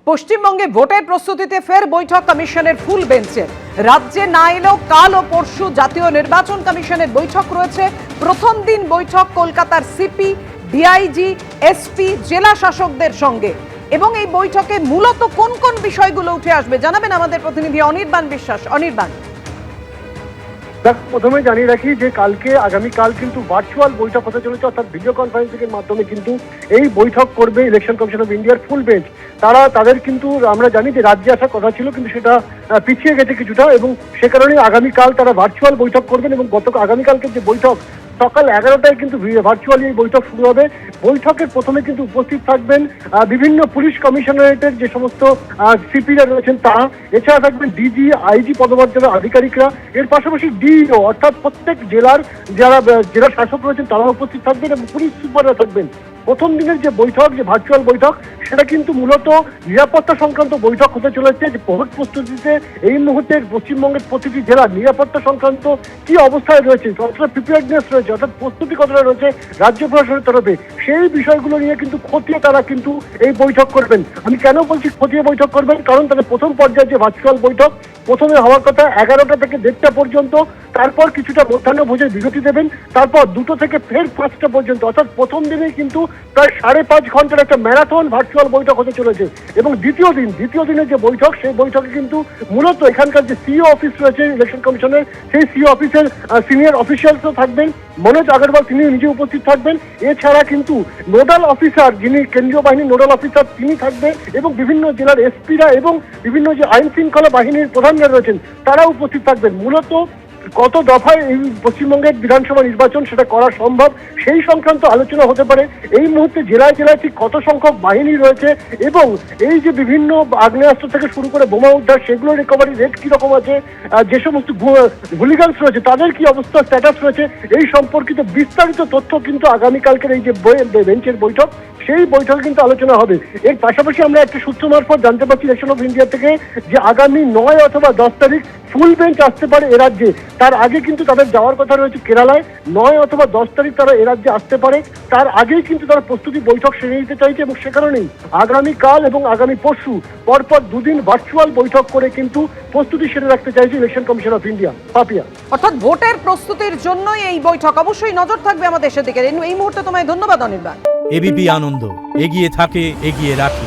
পশ্চিমবঙ্গে ভোটের প্রস্তুতিতে ফের বৈঠক কমিশনের ফুল বেঞ্চের। রাজ্যে না এলেও কাল ও পরশু জাতীয় নির্বাচন কমিশনের বৈঠক রয়েছে। প্রথম দিন বৈঠক কলকাতার সিপি, ডিআইজি, এসপি, জেলা শাসকদের সঙ্গে। এবং এই বৈঠকে মূলত কোন কোন বিষয়গুলো উঠে আসবে জানাবেন আমাদের প্রতিনিধি অনির্বাণ বিশ্বাস। অনির্বাণ, প্রথমে জানিয়ে রাখি যে আগামীকাল কিন্তু ভার্চুয়াল বৈঠক হতে চলেছে, অর্থাৎ ভিডিও কনফারেন্সিং এর মাধ্যমে কিন্তু এই বৈঠক করবে ইলেকশন কমিশন অফ ইন্ডিয়ার ফুল বেঞ্চ। তাদের কিন্তু আমরা জানি যে রাজ্যে আসার কথা ছিল, কিন্তু সেটা পিছিয়ে গেছে কিছুটা, এবং সে কারণে আগামীকাল তারা ভার্চুয়াল বৈঠক করবেন। এবং আগামীকালকে যে বৈঠক সকাল 11টায় কিন্তু ভার্চুয়ালি এই বৈঠক শুরু হবে। বৈঠকের প্রথমে কিন্তু উপস্থিত থাকবেন বিভিন্ন পুলিশ কমিশনারেটের যে সমস্ত সিপিরা রয়েছেন তারা, এছাড়া থাকবেন ডিজি, আইজি পদমর্যাদার আধিকারিকরা, এর পাশাপাশি ডিও অর্থাৎ প্রত্যেক জেলার যারা জেলা শাসক রয়েছেন তারা উপস্থিত থাকবেন এবং পুলিশ সুপাররা থাকবেন। প্রথম দিনের যে বৈঠক, যে ভার্চুয়াল বৈঠক, সেটা কিন্তু মূলত নিরাপত্তা সংক্রান্ত বৈঠক হতে চলেছে। যে ভোট প্রস্তুতিতে এই মুহূর্তে পশ্চিমবঙ্গের প্রতিটি জেলার নিরাপত্তা সংক্রান্ত কি অবস্থায় রয়েছে, কতটা প্রিপেয়ারনেস রয়েছে, অর্থাৎ প্রস্তুতি কতটা রয়েছে রাজ্য প্রশাসনের তরফে, সেই বিষয়গুলো নিয়ে কিন্তু খতিয়ে তারা কিন্তু এই বৈঠক করবেন। আমি কেন বলছি খতিয়ে বৈঠক করবেন, কারণ তাদের প্রথম পর্যায়ে যে ভার্চুয়াল বৈঠক প্রথমে হওয়ার কথা 11টা থেকে 1:30টা পর্যন্ত, তারপর কিছুটা মধ্যাহ্ন ভোজের বিরতি দেবেন, তারপর 2টো থেকে ফের 5টা পর্যন্ত, অর্থাৎ প্রথম দিনেই কিন্তু প্রায় 5.5 ঘন্টার একটা ম্যারাথন ভার্চুয়াল বৈঠক হতে চলেছে। এবং দ্বিতীয় দিনের যে বৈঠক, সেই বৈঠকে কিন্তু মূলত এখানকার যে সিইও অফিস রয়েছে ইলেকশন কমিশনের, সেই সিইও অফিসের সিনিয়র অফিসিয়ালসও থাকবেন। মনোজ আগরওয়াল তিনি নিজে উপস্থিত থাকবেন। এছাড়া কিন্তু নোডাল অফিসার, যিনি কেন্দ্রীয় বাহিনীর নোডাল অফিসার, তিনি থাকবেন, এবং বিভিন্ন জেলার এসপিরা এবং বিভিন্ন যে আইন শৃঙ্খলা বাহিনীর প্রধানরা রয়েছেন তারা উপস্থিত থাকবেন। মূলত কত দফায় এই পশ্চিমবঙ্গের বিধানসভা নির্বাচন সেটা করা সম্ভব, সেই সংক্রান্ত আলোচনা হতে পারে। এই মুহূর্তে জেলায় জেলায় ঠিক কত সংখ্যক বাহিনী রয়েছে এবং এই যে বিভিন্ন আগ্নেয়াস্ত্র থেকে শুরু করে বোমা উদ্ধার, সেগুলো রিকভারি রেট কিরকম আছে, যে সমস্ত হুলিগানস রয়েছে তাদের কি অবস্থা, স্ট্যাটাস রয়েছে, এই সম্পর্কিত বিস্তারিত তথ্য কিন্তু আগামীকালকের এই যে বেঞ্চের বৈঠক, সেই বৈঠকে কিন্তু আলোচনা হবে। এর পাশাপাশি আমরা একটা সূত্র মারফত জানতে পারছি ইলেকশন অফ ইন্ডিয়া থেকে যে আগামী 9 অথবা 10 তারিখ ফুল বেঞ্চ আসতে পারে এ রাজ্যে। তার আগে কিন্তু তাদের যাওয়ার কথা রয়েছে কেরালায়। 9 অথবা 10 তারিখ তারা এ রাজ্যে আসতে পারে, তার আগেই কিন্তু তারা প্রস্তুতি বৈঠক সেরে নিতে চাইছে, এবং সে কারণেই আগামীকাল এবং আগামী পরশু পরপর 2 দিন ভার্চুয়াল বৈঠক করে কিন্তু প্রস্তুতি সেরে রাখতে চাইছে election commission of India. Papiya, অর্থাৎ ভোটের প্রস্তুতির জন্যই এই বৈঠক। অবশ্যই নজর থাকবে আমাদের সেদিকে। এই মুহূর্তে তোমায় ধন্যবাদ অনির্বাণ। এবিপি আনন্দ, এগিয়ে থাকে, এগিয়ে রাখে।